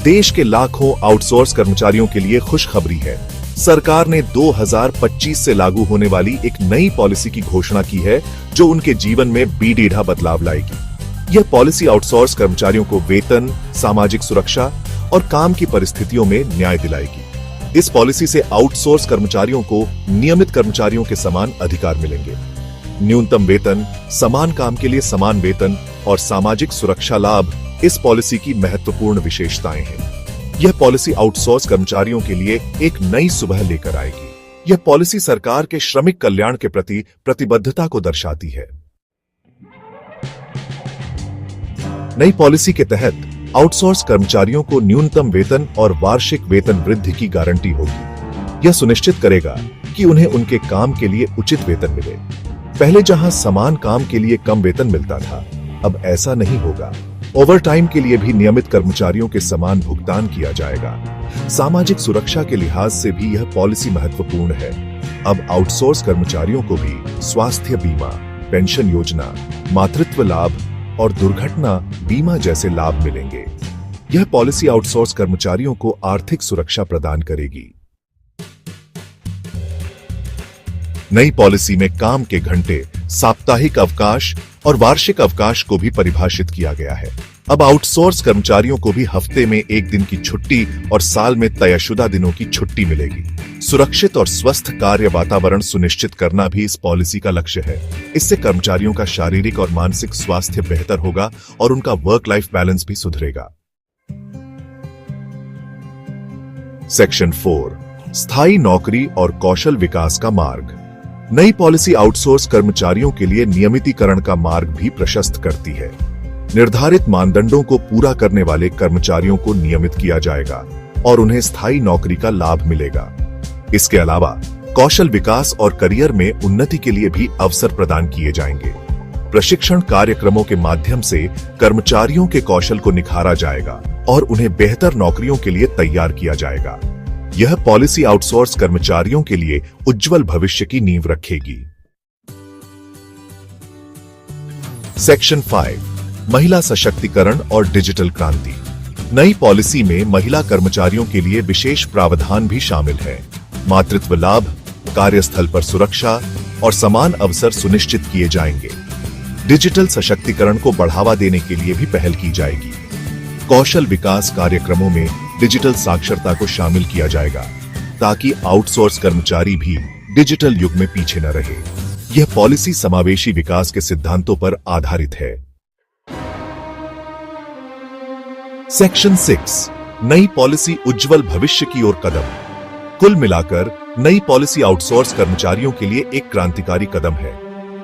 देश के लाखों आउटसोर्स कर्मचारियों के लिए खुशखबरी है। सरकार ने 2025 से लागू होने वाली एक नई पॉलिसी की घोषणा की है जो उनके जीवन में बेढीढ़ा बदलाव लाएगी। यह पॉलिसी आउटसोर्स कर्मचारियों को वेतन, सामाजिक सुरक्षा और काम की परिस्थितियों में न्याय दिलाएगी। इस पॉलिसी से आउटसोर्स कर्मचारियों को नियमित कर्मचारियों के समान अधिकार मिलेंगे। न्यूनतम वेतन, समान काम के लिए समान वेतन और सामाजिक सुरक्षा लाभ इस पॉलिसी की महत्वपूर्ण विशेषताएं हैं। यह पॉलिसी आउटसोर्स कर्मचारियों के लिए एक नई सुबह लेकर आएगी। यह पॉलिसी सरकार के श्रमिक कल्याण के प्रति प्रतिबद्धता को दर्शाती है। नई पॉलिसी के तहत आउटसोर्स कर्मचारियों को न्यूनतम वेतन और वार्षिक वेतन वृद्धि की गारंटी होगी। यह सुनिश्चित करेगा कि उन्हें उनके काम के लिए उचित वेतन मिले। पहले जहां समान काम के लिए कम वेतन मिलता था, अब ऐसा नहीं होगा। ओवरटाइम के लिए भी नियमित कर्मचारियों के समान भुगतान किया जाएगा। सामाजिक सुरक्षा के लिहाज से भी यह पॉलिसी महत्वपूर्ण है। अब आउटसोर्स कर्मचारियों को भी स्वास्थ्य बीमा, पेंशन योजना, मातृत्व लाभ और दुर्घटना बीमा जैसे लाभ मिलेंगे। यह पॉलिसी आउटसोर्स कर्मचारियों को आर्थिक सुरक्षा प्रदान करेगी। नई पॉलिसी में काम के घंटे, साप्ताहिक अवकाश और वार्षिक अवकाश को भी परिभाषित किया गया है। अब आउटसोर्स कर्मचारियों को भी हफ्ते में एक दिन की छुट्टी और साल में तयशुदा दिनों की छुट्टी मिलेगी। सुरक्षित और स्वस्थ कार्य वातावरण सुनिश्चित करना भी इस पॉलिसी का लक्ष्य है। इससे कर्मचारियों का शारीरिक और मानसिक स्वास्थ्य बेहतर होगा और उनका वर्क लाइफ बैलेंस भी सुधरेगा। सेक्शन 4, स्थायी नौकरी और कौशल विकास का मार्ग। नई पॉलिसी आउटसोर्स कर्मचारियों के लिए नियमितीकरण का मार्ग भी प्रशस्त करती है। निर्धारित मानदंडों को पूरा करने वाले कर्मचारियों को नियमित किया जाएगा और उन्हें स्थायी नौकरी का लाभ मिलेगा। इसके अलावा कौशल विकास और करियर में उन्नति के लिए भी अवसर प्रदान किए जाएंगे। प्रशिक्षण कार्यक्रमों के माध्यम से कर्मचारियों के कौशल को निखारा जाएगा और उन्हें बेहतर नौकरियों के लिए तैयार किया जाएगा। यह पॉलिसी आउटसोर्स कर्मचारियों के लिए उज्जवल भविष्य की नींव रखेगी। सेक्शन 5, महिला सशक्तिकरण और डिजिटल क्रांति। नई पॉलिसी में महिला कर्मचारियों के लिए विशेष प्रावधान भी शामिल है। मातृत्व लाभ, कार्यस्थल पर सुरक्षा और समान अवसर सुनिश्चित किए जाएंगे। डिजिटल सशक्तिकरण को बढ़ावा देने के लिए भी पहल की जाएगी। कौशल विकास कार्यक्रमों में डिजिटल साक्षरता को शामिल किया जाएगा ताकि आउटसोर्स कर्मचारी भी डिजिटल युग में पीछे न रहे। यह पॉलिसी समावेशी विकास के सिद्धांतों पर आधारित है। सेक्शन 6, नई पॉलिसी उज्जवल भविष्य की ओर कदम। कुल मिलाकर नई पॉलिसी आउटसोर्स कर्मचारियों के लिए एक क्रांतिकारी कदम है।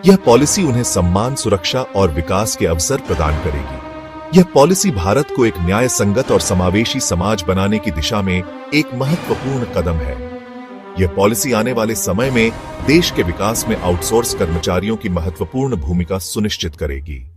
यह पॉलिसी उन्हें सम्मान, सुरक्षा और विकास के अवसर प्रदान करेगी। यह पॉलिसी भारत को एक न्याय संगत और समावेशी समाज बनाने की दिशा में एक महत्वपूर्ण कदम है। यह पॉलिसी आने वाले समय में देश के विकास में आउटसोर्स कर्मचारियों की महत्वपूर्ण भूमिका सुनिश्चित करेगी।